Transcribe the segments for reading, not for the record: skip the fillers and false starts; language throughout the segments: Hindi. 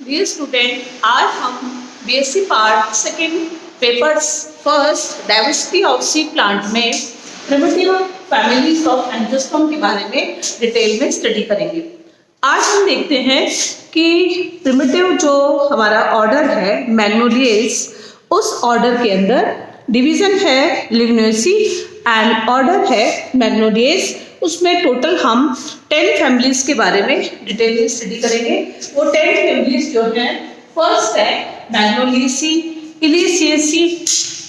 डियर स्टूडेंट, आज हम BSc part second papers first diversity of seed plant में प्रिमिटिव फैमिलीज ऑफ एंजियोस्पर्म के बारे में डिटेल में स्टडी करेंगे। आज हम देखते हैं कि प्रिमिटिव जो हमारा ऑर्डर है मैग्नोलिएज, उस ऑर्डर के अंदर डिवीजन है लिग्नोएसी एंड ऑर्डर है मैग्नोलिएज। उसमें टोटल हम 10 फैमिलीज के बारे में डिटेल में स्टडी करेंगे। वो 10 फैमिलीज जो हैं, फर्स्ट है मैग्नोलिएसी, इलिसिएसी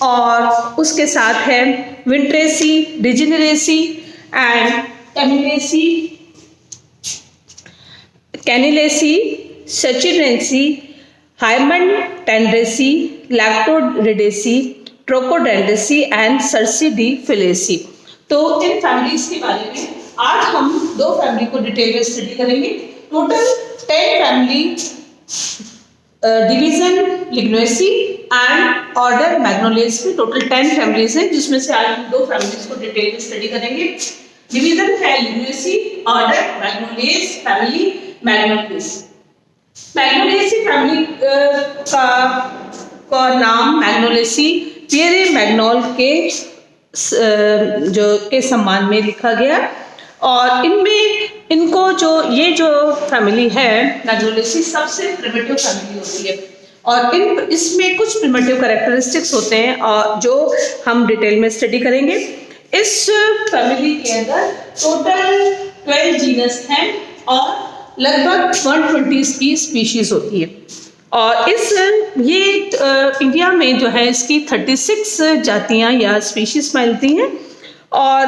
और उसके साथ है विंट्रेसी, डिजेनेरेसी एंड कैनिलेसी, सचिनेसी, हाइमंड टेंड्रेसी, लैक्टोरिडेसी, ट्रोकोडेंड्रेसी एंड सर्सिडी फिलेसी। तो इन फैमिलीज के बारे में आज हम 2 फैमिली को डिटेल में स्टडी करेंगे। Total 10 family division Lignosae and order Magnoliales में टोटल 10 फैमिलीज हैं, जिसमें से आज हम 2 फैमिलीज को डिटेल में स्टडी करेंगे। डिवीजन है लिग्नोएसी, ऑर्डर मैग्नोलिएज, फैमिली मैग्नोलिएज। मैग्नोलिएसी फैमिली का नाम मैग्नोलिएसी पियरे मैग्नोल के जो के सम्मान में लिखा गया। और इनमें इनको जो फैमिली है मैग्नोलिएसी सबसे प्रिमिटिव फैमिली होती है और इसमें कुछ प्रिमिटिव कैरेक्टरिस्टिक्स होते हैं और जो हम डिटेल में स्टडी करेंगे। इस फैमिली के अंदर टोटल 12 जीनस हैं और लगभग 120 की स्पीशीज होती है। और ये इंडिया में जो है इसकी 36 जातियां या स्पीशीज मिलती हैं और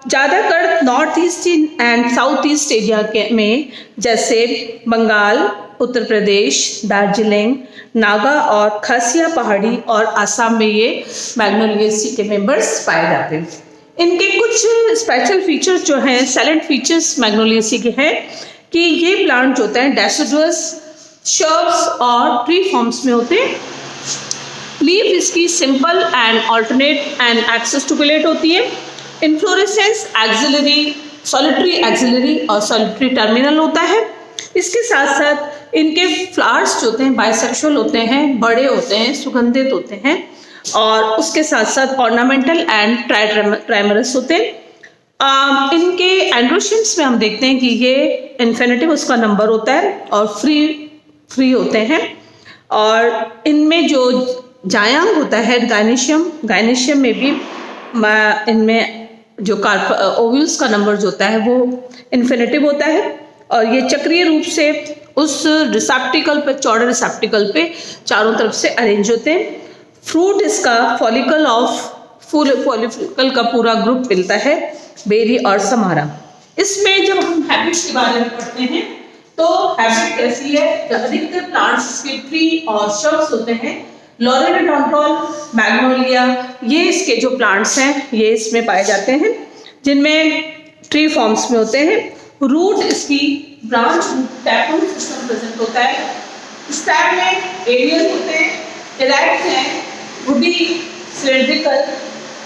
ज़्यादातर north east and south east area में जैसे बंगाल, उत्तर प्रदेश, दार्जिलिंग, नागा और खासिया पहाड़ी और आसाम में ये मैग्नोलिएसी के मेंबर्स पाए जाते हैं। इनके कुछ स्पेशल फीचर्स जो हैं, साइलेंट फीचर्स मैग्नोलिएसी के हैं कि ये प्लांट जो होता है डेसिडुअस, शर्ब्स और ट्री फॉर्म्स में होते हैं। लीफ इसकी सिंपल एंड ऑल्टरनेट एंड एक्सेस्टिकुलेट होती है। इन्फ्लोरेसेंस एक्सिलरी, सॉलिटरी एक्सिलरी और सॉलिटरी टर्मिनल होता है। इसके साथ साथ इनके फ्लावर्स जो होते हैं बाइसेक्सुअल होते हैं, बड़े होते हैं, सुगंधित होते हैं और उसके साथ साथ ऑर्नामेंटल एंड ट्राइमरस होते हैं। इनके एंड्रोशियम्स में हम देखते हैं कि ये इन्फिनिटिव उसका नंबर होता है और फ्री होते हैं। और इनमें जो जायांग होता है गायनेशियम में भी इनमें जो ओव्यूल्स का नंबर जो होता है वो इन्फिनिटिव होता है और ये चक्रीय रूप से उस रिसेप्टिकल पे, चौड़े रिसेप्टिकल पे चारों तरफ से अरेंज होते हैं। फ्रूट इसका फॉलिकल का पूरा ग्रुप मिलता है, बेरी और समारा। इसमें जब हम हैबिट्स के बारे में पढ़ते हैं तो हैबिट कैसी है, अधिकतर प्लांट्स के ट्री और शर्ब्स होते हैं। लॉरेडोडोंटल, मैग्नोलिया, ये इसके जो प्लांट्स हैं ये इसमें पाए जाते हैं जिनमें ट्री फॉर्म्स में होते हैं। रूट इसकी ब्रांच टैपरूट सिस्टम प्रेजेंट होता है। स्टेम में एरियल होते हैं, इरेक्ट हैं, वुडी, सिलेंड्रिकल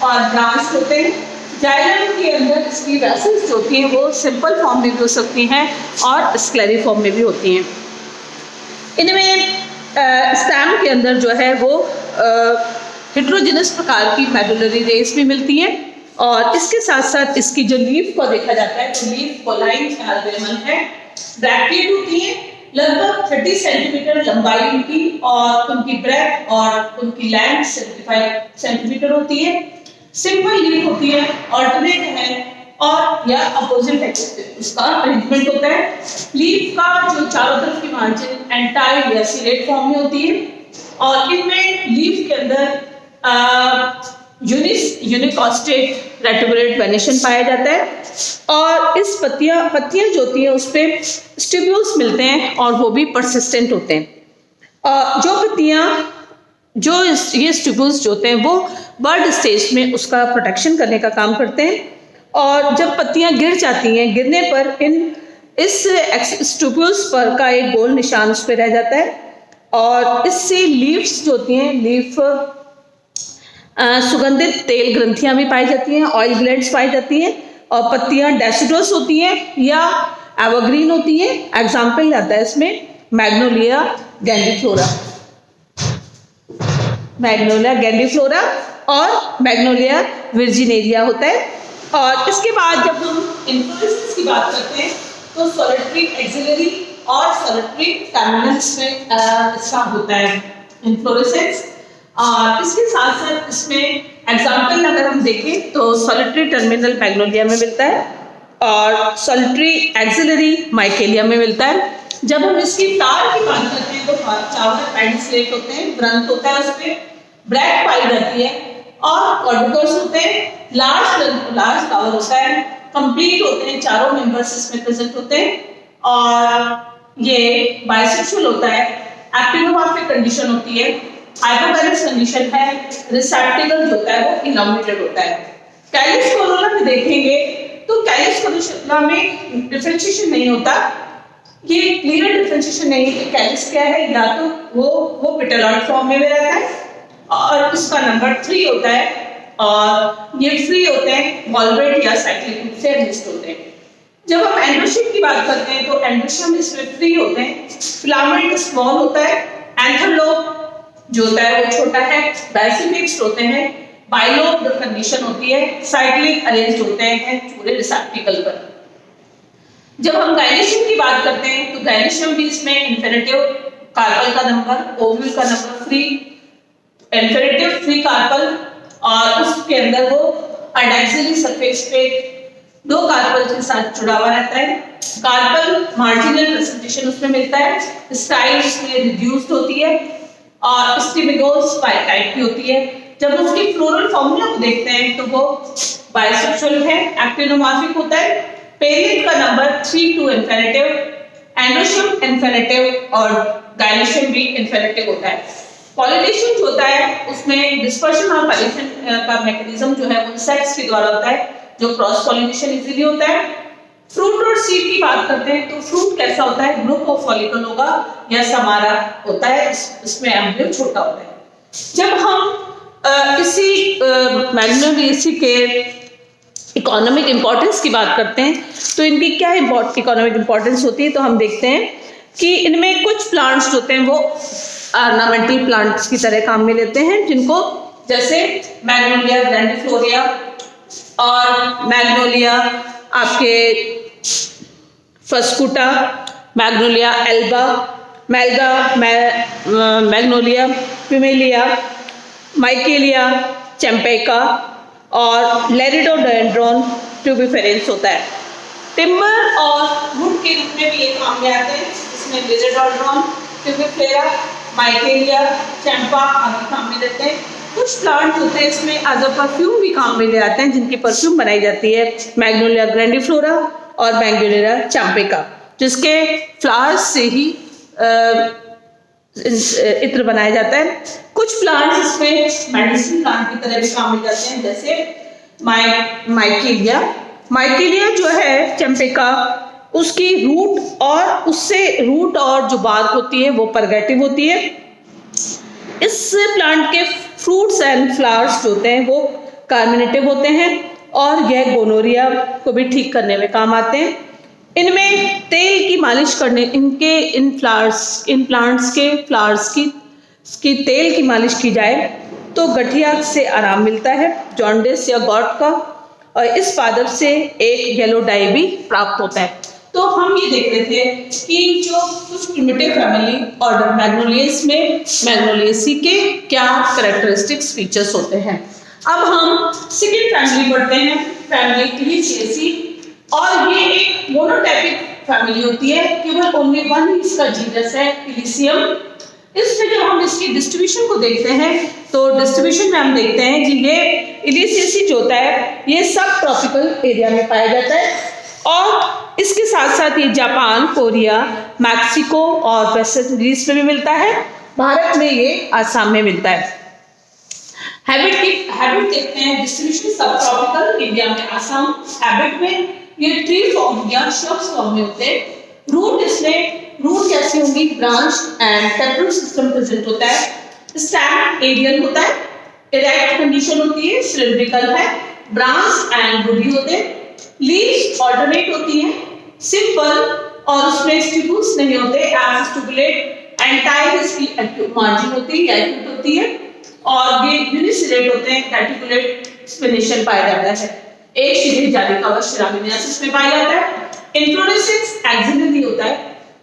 और ब्रांच होते हैं। जाइलम के अंदर इसकी वेसल्स जो होती हैं वो सिंपल फॉर्म में भी हो सकती हैं और स्क्लेरी फॉर्म में भी होती हैं। इनमें स्टेम के अंदर जो है वो हेट्रोजेनस प्रकार की मेडुलरी रेस भी मिलती है और इसके साथ साथ इसकी जो लीफ को देखा जाता है तो लीफ पोलाइन एल्बेमन है, ब्रैक्टेड होती है, लगभग 30 सेंटीमीटर लंबाई उनकी और उनकी ब्रेथ और उनकी लेंथ 75 सेंटीमीटर होती है। सिंपल लीफ होती है, ऑल्टरनेट है और या अपोजिट है उसका अरेंजमेंट होता है। लीफ का जो चारों तरफ की मार्जिन एंटाइल या सिलेट फॉर्म में होती है और इनमें लीफ के अंदर यूनिकॉस्टेट रेटिकुलेट वेनेशन पाया जाता है और इस पत्तियां जो होती हैं उस पे स्टिब्यूल्स मिलते हैं और वो भी परसिस्टेंट होते हैं। जो पत्तियां ये स्टिब्यूल्स जो होते हैं वो बर्ड स्टेज में उसका प्रोटेक्शन करने का काम करते हैं और जब पत्तियां गिर जाती हैं, गिरने पर इस स्टिब्यूल्स पर का एक गोल निशान उस पर रह जाता है और इससे लीव्स जो होती हैं, लीफ सुगंधित तेल ग्रंथियां भी पाई जाती हैं, ऑयल ग्लैंड्स पाई जाती हैं और पत्तियां डेसिडुअस होती हैं या एवरग्रीन होती हैं। एग्जाम्पल आता है इसमें मैग्नोलिया ग्रैंडिफ्लोरा, मैग्नोलिया ग्रैंडिफ्लोरा और मैग्नोलिया वर्जिनेरिया होता है। और इसके बाद जब हम इन्फ्लोरेसेंस की बात करते हैं तो सोलिटरी एक्सिलरी और सोलिटरी टर्मिनल्स में इसका होता है इन्फ्लोरेसेंस। और इसके साथ साथ इसमें एग्जाम्पल अगर हम देखें तो सोलिटरी टर्मिनल मैग्नोलिया में मिलता है और सोलिटरी एक्सिलरी माइकेलिया में मिलता है। जब हम इसकी फ्लावर की बात करते हैं तो फ्लावर पेडिसलेट होते हैं, ग्रंथ होता है उसमें, ब्रैक पाई रहती है और कॉर्डिकल्स होते हैं, लार्ज फ्लावर होता है, कंप्लीट होते हैं, चारों मेंबर्स इसमें प्रेजेंट होते हैं और ये बाइसेक्सुअल होता है, एक्टिनोमॉर्फिक कंडीशन होती है, हाइपोवैलेंस कंडीशन है, रिसेप्टिकल जो होता है वो इनॉमिनेटेड होता है। कैलिस कोरोना में देखेंगे तो कैलिस कोरोना में डिफरेंशिएशन नहीं होता, ये क्लियर डिफरेंशिएशन नहीं है कैलिस क्या है, या तो वो पेटलॉइड फॉर्म में रहता है और उसका नंबर 3 होता है और ये फ्री होते हैं, वॉल्वेट या साइक्लिक रूप से एडजस्ट होते हैं। जब हम एंड्रोशिम की बात करते हैं तो एंड्रोशिम इसमें फ्री होते हैं, फिलामेंट स्मॉल होता है, एंथरलोब जो होता है वो छोटा है, बेसिफिक्स्ड होते हैं, बाइलोब कंडीशन होती है, साइक्लिक अरेंज्ड होते हैं पूरे रिसेप्टिकल पर। जब हम गायनेशियम की बात करते हैं तो गायनेशियम भी इसमें इन्फिनिटिव, कार्पल का नंबर, ओव्यूल का number free, infinitive free carpel और उसके अंदर वो एडैक्सियली सरफेस पे 2 कार्पल के साथ जुड़ा हुआ रहता है। कार्पल मार्जिनल प्रेजेंटेशन उसमें मिलता है, स्टाइल उसमें रिड्यूस्ड होती है और स्टिमिगोस टाइप की होती है। जब उसकी फ्लोरल फॉर्मूला को देखते हैं तो वो बाइसेक्सुअल है, एक्टिनोमॉर्फिक होता है, पेरियड का number 3 to infinitive, androecium infinitive और गायनेशियम भी इन्फिनिटिव होता है। पॉलिनेशन जो होता है उसमें डिस्पर्शन और पॉलिनेशन का मैकेनिज्म जो है वो इंसेक्ट्स के द्वारा होता है, जो क्रॉस पॉलिनेशन इजीली होता है। फ्रूट और सीड की बात करते हैं तो फ्रूट कैसा होता है, ग्रुप ऑफ फॉलिकल होगा या समारा होता है, इसमें एम्ब्रियो छोटा होता है। जब हम इसी मैग्नोलिएसी के इकोनॉमिक इंपॉर्टेंस की बात करते हैं तो इनकी क्या इकोनॉमिक इंपॉर्टेंस होती है, तो हम देखते हैं कि इनमें कुछ प्लांट्स होते हैं वो ऑर्नामेंटल प्लांट्स की तरह काम में लेते हैं, जिनको जैसे मैग्नोलिया ग्रैंडिफ्लोरिया और मैग्नोलिया आपके फस्कुटा, मैग्नोलिया एल्बा, मैग्नोलिया पिमेलिया, माइकेलिया चैम्पेका और लेरिडोडेंड्रॉन ट्यूबिफेरेंस होता है। टिम्बर और वुड के रूप में भी ये काम में आते हैं, इसमें लेरिडोडेंड्रॉन ट्यूबिफेरा, माइकेलिया चैम्पा आदि काम में लेते हैं। कुछ प्लांट्स होते हैं इसमें एज अ परफ्यूम भी काम में ले आते हैं, जिनकी परफ्यूम बनाई जाती है, मैग्नोलिया ग्रैंडिफ्लोरा और मैग्नोलिया चैम्पेका, जिसके फ्लावर्स से ही इत्र बनाया जाता है। कुछ प्लांट्स इसमें मेडिसिन प्लांट की तरह भी काम में जाते हैं, जैसे माइकेलिया जो है चैम्पेका, उसकी रूट और जो बार्क होती है वो परगेटिव होती है। इस प्लांट के फ्रूट्स एंड फ्लावर्स जो होते हैं वो कार्मिनेटिव होते हैं और यह गोनोरिया को भी ठीक करने में काम आते हैं। इनमें तेल की मालिश करने, इन प्लांट्स के फ्लावर्स की तेल की मालिश की जाए तो गठिया से आराम मिलता है, जॉन्डिस या गॉट का, और इस पादप से एक येलो डाई भी प्राप्त होता है। तो हम ये देख रहे थे कि जो कुछ प्रिमिटिव फैमिली ऑर्डर मैग्नोलिएसी के क्या कैरेक्टरिस्टिक्स फीचर्स होते हैं। अब हम सेकेंड फैमिली पढ़ते हैं, फैमिली इलिसिएसी, और ये एक मोनोटाइपिक फैमिली होती है, केवल ओनली वन इसका जीनस है इलिसियम। इसमें जब हम इसकी डिस्ट्रीब्यूशन को देखते हैं तो डिस्ट्रीब्यूशन में हम देखते हैं कि ये इलिसिएसी जो होता है ये सब ट्रॉपिकल एरिया में पाया जाता है और इसके साथ साथ ये जापान, कोरिया, मैक्सिको और वेस्ट इंडीज में भी मिलता है। भारत में ये आसाम में मिलता है। हैबिट देखते हैं, डिस्ट्रीब्यूशन सब ट्रॉपिकल इंडिया में, आसाम हैबिट में ये ट्री फॉर्म या श्रब्स फॉर्म में होते हैं। रूट कैसे होंगी, ब्रांच एंड टेपरूट सिस्टम प्रेजेंट होता है। स्टैम एरियल होता है, इरेक्ट कंडीशन होती है, सिलिंड्रिकल है, ब्रांच एंड वुडी होते हैं। लीव्स ऑल्टरनेट होती हैं, सिंपल और उसमें स्टिपुल्स नहीं होते, एज स्टिपुलेट एंटाइल इसकी मार्जिन होती है या एक्यूट होती है, और ये यूनिसिलेट होते हैं, कैटिकुलेट स्पिनेशन पाया जाता है, एक सीधे जाली का अवश्य रामिनियासिस में पाया जाता है। इन्फ्लोरेसेंस एक्सिलरी होता है,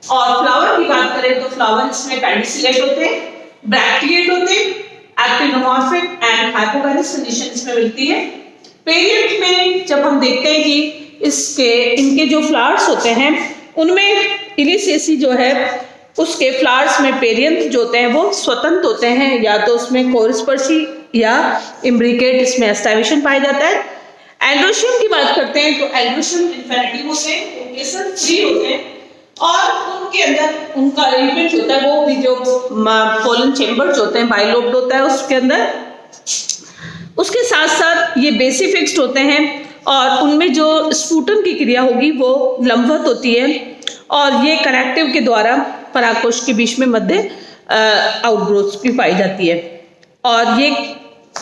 और फ्लावर की बात करें तो फ्लावर इसमें पेडिसिलेट होते हैं, ब्रैक्टिएट होते हैं, एक्टिनोमॉर्फिक एंड हाइपोगैनस कंडीशन इसमें मिलती है। पेरियड में जब हम देखते हैं कि इनके जो फ्लावर्स होते हैं उनमें इलिसेसी जो है उसके फ्लावर्स में पेरियंथ जो होते हैं वो स्वतंत्र होते हैं, या तो उसमें कोरिस्पर्शी या इम्ब्रिकेट इसमें एस्टाइविशन पाया जाता है। एंड्रोशियम की बात करते हैं तो एंड्रोशियम इन्फिनिटिव होते हैं, उनके सब फ्री होते हैं, और उनके अंदर उनका अरेंजमेंट होता है वो भी जो पोलन चेम्बर होते हैं बाइलोब्ड होता है उसके अंदर। उसके साथ साथ ये बेसिफिक्स्ड होते हैं, और उनमें जो स्फुटन की क्रिया होगी वो लंबवत होती है, और ये कनेक्टिव के द्वारा परागकोश के बीच में मध्य आउटग्रोथ भी पाई जाती है। और ये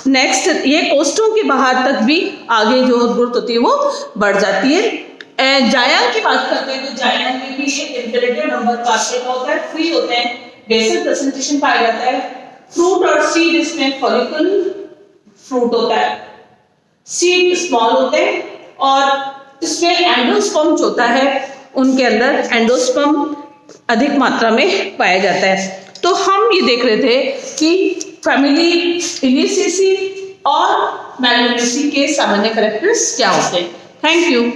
नेक्स्ट ये कोष्ठों के बाहर तक भी आगे जो ग्रोथ होती है वो बढ़ जाती है। जायंग की बात करते हैं तो जायंग में भी एक इन्फिनिटिव नंबर कार्पेट होता है, फ्री होते हैं, बेसल प्रेजेंटेशन पाया जाता है। फ्रूट और सीड इसमें फॉलिकल फ्रूट होता है, सीड स्मॉल होते हैं, और इसमें एंडोस्पर्म होता है, उनके अंदर एंडोस्पर्म अधिक मात्रा में पाया जाता है। तो हम ये देख रहे थे कि फैमिली इलिसेसी और मैग्नोलिसी के सामान्य कैरेक्टर्स क्या होते हैं। Thank you.